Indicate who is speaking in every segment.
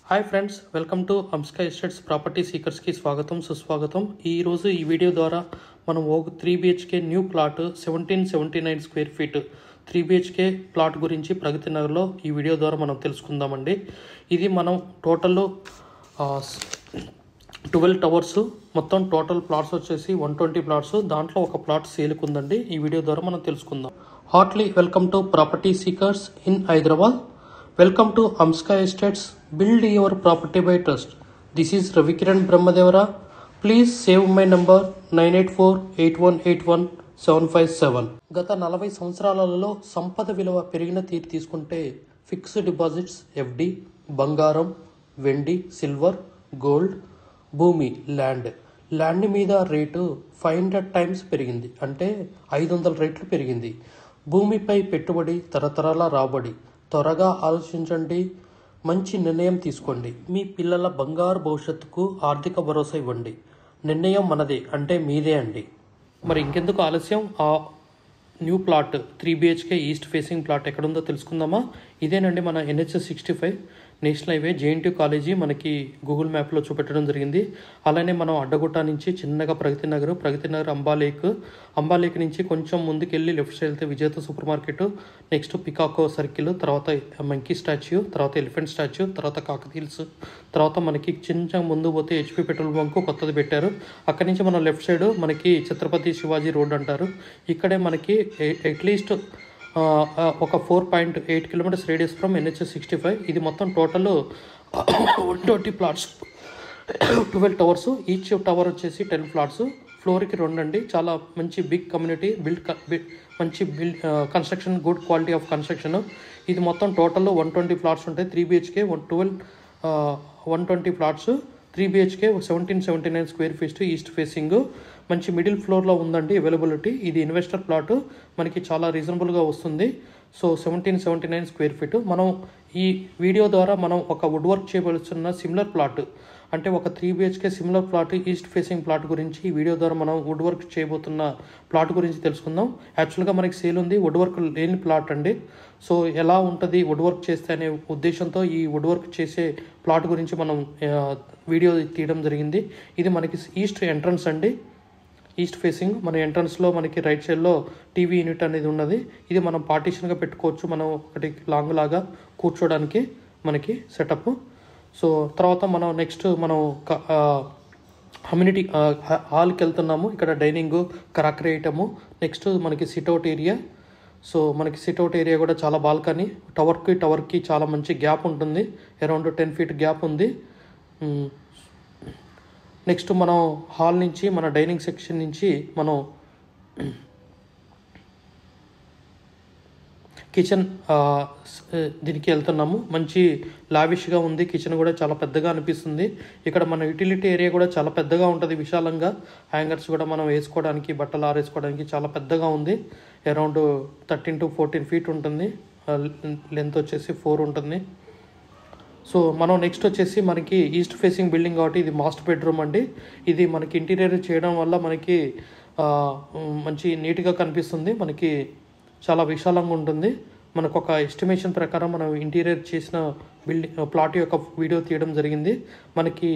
Speaker 1: Hi friends, welcome to Amska estates property సీకర్స్కి స్వాగతం సుస్వాగతం. ఈరోజు ఈ వీడియో ద్వారా మనం ఒక 3BHK new flat 1779 square feet 3BHK flat గురించి ప్రగతి నగర్లో ఈ వీడియో ద్వారా మనం తెలుసుకుందామండి. ఇది మనం టోటల్ 12 టవర్స్, మొత్తం టోటల్ ప్లాట్స్ వచ్చేసి 120 ప్లాట్స్. దాంట్లో ఒక ప్లాట్ సేల్కి ఉందండి. ఈ వీడియో ద్వారా మనం తెలుసుకుందాం. Heartly welcome to property seekers in Hyderabad. Welcome to Amska Estates. Build your property by trust. This is Ravikiran Brahmadevara. Please save my number 9848181757. గత 40 సంవత్సరాలలో సంపద విలువ పెరిగిన తీరు తీసుకుంటే ఫిక్స్డ్ డిపాజిట్స్, ఎఫ్డి, బంగారం, వెండి, సిల్వర్, గోల్డ్, భూమి, ల్యాండ్ మీద రేటు 500 టైమ్స్ పెరిగింది. అంటే 500 రెట్లు పెరిగింది. భూమిపై పెట్టుబడి, తరతరాల రాబడి. త్వరగా ఆలోచించండి, మంచి నిర్ణయం తీసుకోండి. మీ పిల్లల బంగారు భవిష్యత్తుకు ఆర్థిక భరోసా ఇవ్వండి. నిర్ణయం మనదే, అంటే మీదే అండి. మరి ఇంకెందుకు ఆలస్యం, ఆ new plot 3BHK east facing plot ఎక్కడుందో తెలుసుకుందామా? ఇదేనండి మన NH65 national highway, JNT college మనకి గూగుల్ మ్యాప్లో చూపెట్టడం జరిగింది. అలానే మనం అడ్డగుట్ట నుంచి చిన్నగా ప్రగతి నగర్ అంబాలేక్ నుంచి కొంచెం ముందుకెళ్ళి లెఫ్ట్ సైడ్ వెళ్తే విజేత సూపర్ మార్కెట్, నెక్స్ట్ పికాకో సర్కిల్, తర్వాత మంకీ స్టాచ్యూ, తర్వాత ఎలిఫెంట్ స్టాచ్యూ, తర్వాత కాకతీల్స్, తర్వాత మనకి చిన్న ముందు పోతే HP పెట్రోల్ బంక్ కొత్తది పెట్టారు. అక్కడి నుంచి మనం లెఫ్ట్ సైడ్ మనకి ఛత్రపతి శివాజీ రోడ్ అంటారు. ఇక్కడే మనకి అట్లీస్ట్ ఒక 4.8 కిలోమీటర్స్ రేడియస్ ఫ్రమ్ NH65. ఇది మొత్తం total 120 plots, 12 towers. Each tower వచ్చేసి 10 ఫ్లాట్స్, ఫ్లోర్కి 2 అండి. చాలా మంచి బిగ్ కమ్యూనిటీ, మంచి construction, good quality of construction. ఇది మొత్తం టోటల్ 120 ఫ్లాట్స్ ఉంటాయి. 3BHK 120 flats, 3BHK 1779 square feet east facing. మంచి మిడిల్ ఫ్లోర్లో ఉందండి అవైలబిలిటీ. ఇది ఇన్వెస్టర్ ప్లాట్, మనకి చాలా రీజనబుల్గా వస్తుంది. So 1779 square feet. మనం ఈ వీడియో ద్వారా మనం ఒక వుడ్ వర్క్ చేయవలసిన సిమిలర్ ప్లాట్, అంటే ఒక 3BHK similar plot, east facing plot గురించి ఈ వీడియో ద్వారా మనం వుడ్ వర్క్ చేయబోతున్న ప్లాట్ గురించి తెలుసుకుందాం. యాక్చువల్గా మనకి సేల్ ఉంది, వుడ్ వర్క్ లేని ప్లాట్ అండి. సో ఎలా ఉంటుంది వుడ్ వర్క్ చేస్తే అనే ఉద్దేశంతో ఈ వుడ్ వర్క్ చేసే ప్లాట్ గురించి మనం వీడియో తీయడం జరిగింది. ఇది మనకి ఈస్ట్ ఎంట్రన్స్ అండి, ఈస్ట్ ఫేసింగ్. మన ఎంట్రన్స్లో మనకి రైట్ సైడ్లో టీవీ యూనిట్ అనేది ఉన్నది. ఇది మనం పార్టీషన్గా పెట్టుకోవచ్చు, మనం ఒకటి లాంగ్ లాగా కూర్చోడానికి మనకి సెటప్. సో తర్వాత మనం నెక్స్ట్ మనం కమ్యూనిటీ హాల్కి వెళ్తున్నాము. ఇక్కడ డైనింగ్, క్రాకరీ ఐటము, నెక్స్ట్ మనకి సిట్అవుట్ ఏరియా. సో మనకి సిట్అవుట్ ఏరియా కూడా చాలా బాల్కనీ, టవర్కి చాలా మంచి గ్యాప్ ఉంటుంది, అరౌండ్ 10 ఫీట్ గ్యాప్ ఉంది. నెక్స్ట్ మనం హాల్ నుంచి, మన డైనింగ్ సెక్షన్ నుంచి మనం కిచెన్ దీనికి వెళ్తున్నాము. మంచి లావిష్గా ఉంది, కిచెన్ కూడా చాలా పెద్దగా అనిపిస్తుంది. ఇక్కడ మన యూటిలిటీ ఏరియా కూడా చాలా పెద్దగా ఉంటుంది, విశాలంగా. హ్యాంగర్స్ కూడా మనం వేసుకోవడానికి, బట్టలు ఆరేసుకోవడానికి చాలా పెద్దగా ఉంది. అరౌండ్ 13 to 14 ఫీట్ ఉంటుంది. లెంత్ వచ్చేసి 4 ఉంటుంది. సో మనం నెక్స్ట్ వచ్చేసి మనకి ఈస్ట్ ఫేసింగ్ బిల్డింగ్ కాబట్టి ఇది మాస్టర్ బెడ్రూమ్ అండి. ఇది మనకి ఇంటీరియర్ చేయడం వల్ల మనకి మంచి నీట్గా కనిపిస్తుంది, మనకి చాలా విశాలంగా ఉంటుంది. మనకు ఒక ఎస్టిమేషన్ ప్రకారం మనం ఇంటీరియర్ చేసిన ప్లాట్ యొక్క వీడియో తీయడం జరిగింది. మనకి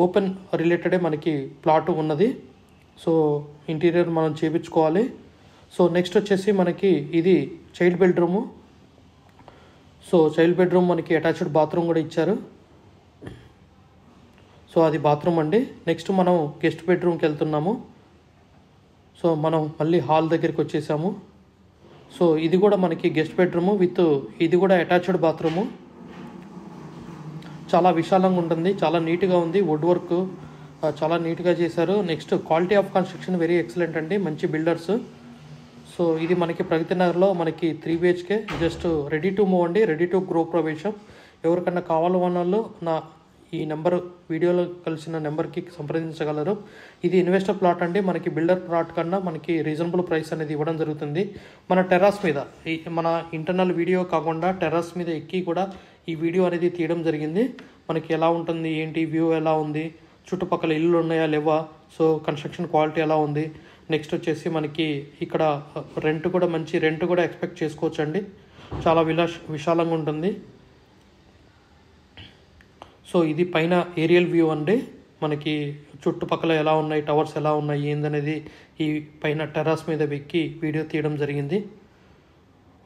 Speaker 1: ఓపెన్ రిలేటెడే మనకి ప్లాట్ ఉన్నది. సో ఇంటీరియర్ మనం చేయించుకోవాలి. సో నెక్స్ట్ వచ్చేసి మనకి ఇది child bedroom. So child bedroom మనకి అటాచ్డ్ బాత్రూమ్ కూడా ఇచ్చారు. సో అది బాత్రూమ్ అండి. నెక్స్ట్ మనం గెస్ట్ బెడ్రూమ్కి వెళ్తున్నాము. సో మనం మళ్ళీ హాల్ దగ్గరికి వచ్చేసాము. సో ఇది కూడా మనకి గెస్ట్ బెడ్రూము విత్ ఇది కూడా అటాచ్డ్ బాత్రూము. చాలా విశాలంగా ఉంటుంది, చాలా నీట్గా ఉంది. వుడ్ వర్క్ చాలా నీట్గా చేశారు. Next quality of construction very excellent అండి, మంచి బిల్డర్స్. సో ఇది మనకి ప్రగతి నగర్లో మనకి 3BHK just ready to move అండి, రెడీ టు గ్రో ప్రవేశం. ఎవరికన్నా కావాలన్న వాళ్ళు నా ఈ నెంబర్, వీడియోలో కలిసిన నెంబర్కి సంప్రదించగలరు. ఇది ఇన్వెస్టర్ ప్లాట్ అండి, మనకి బిల్డర్ ప్లాట్ కన్నా మనకి రీజనబుల్ ప్రైస్ అనేది ఇవ్వడం జరుగుతుంది. మన టెర్రస్ మీద, మన ఇంటర్నల్ వీడియో కాకుండా టెర్రస్ మీద ఎక్కి కూడా ఈ వీడియో అనేది తీయడం జరిగింది. మనకి ఎలా ఉంటుంది, ఏంటి వ్యూ ఎలా ఉంది, చుట్టుపక్కల ఇల్లు ఉన్నాయా లేవా, సో కన్స్ట్రక్షన్ క్వాలిటీ ఎలా ఉంది. నెక్స్ట్ వచ్చేసి మనకి ఇక్కడ రెంట్ కూడా మంచి రెంట్ కూడా ఎక్స్పెక్ట్ చేసుకోవచ్చు అండి, చాలా విశాలంగా ఉంటుంది. సో ఇది పైన ఏరియల్ వ్యూ అండి. మనకి చుట్టుపక్కల ఎలా ఉన్నాయి, టవర్స్ ఎలా ఉన్నాయి ఏందనేది ఈ పైన టెర్రస్ మీద ఎక్కి వీడియో తీయడం జరిగింది.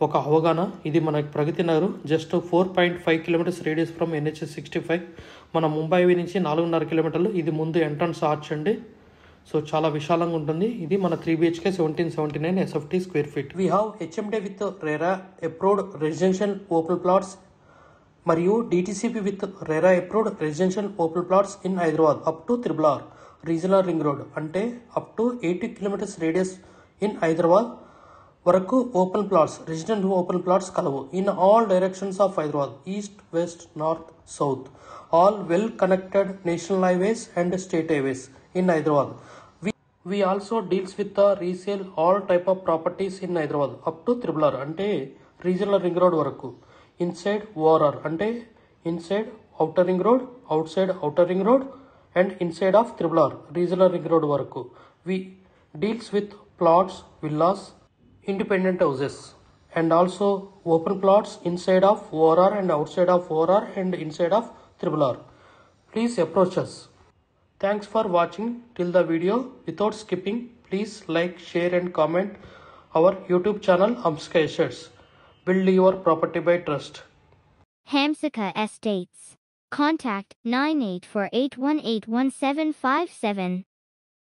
Speaker 1: ఒక అవగాహన. ఇది మన Pragathi Nagar, just 4.5 kilometres radius from NH 65. మన ముంబై నుంచి 4.5 కిలోమీటర్లు. ఇది ముందు ఎంట్రన్స్ ఆర్చ్ అండి. సో చాలా విశాలంగా ఉంటుంది. ఇది మన 3 BHK 1779 SFT square feet. We have HMD with RERA approved residential open plots మరియు DTCP with RERA approved residential open plots in Hyderabad up to RRR regional ring road, అంటే up to 80 kilometres radius in Hyderabad వరకు open plots, residential open plots కలవు. In all directions of Hyderabad, east, west, north, south, all well connected national highways and state highways in Hyderabad. We also deals with the resale all type of properties in Hyderabad up to RRR, అంటే regional ring road వరకు. Inside ORR, అంటే inside outer ring road, out side outer ring road and inside of RRR regional ring road వరకు. We deals with plots, villas, independent houses and also open plots inside of ORR and outside of ORR and inside of RRR. Please approach us. Thanks for watching till the video. Without skipping, please like, share and comment our YouTube channel Hamsika Estates. Build your property by trust.
Speaker 2: Hamsika Estates. Contact 9848181757.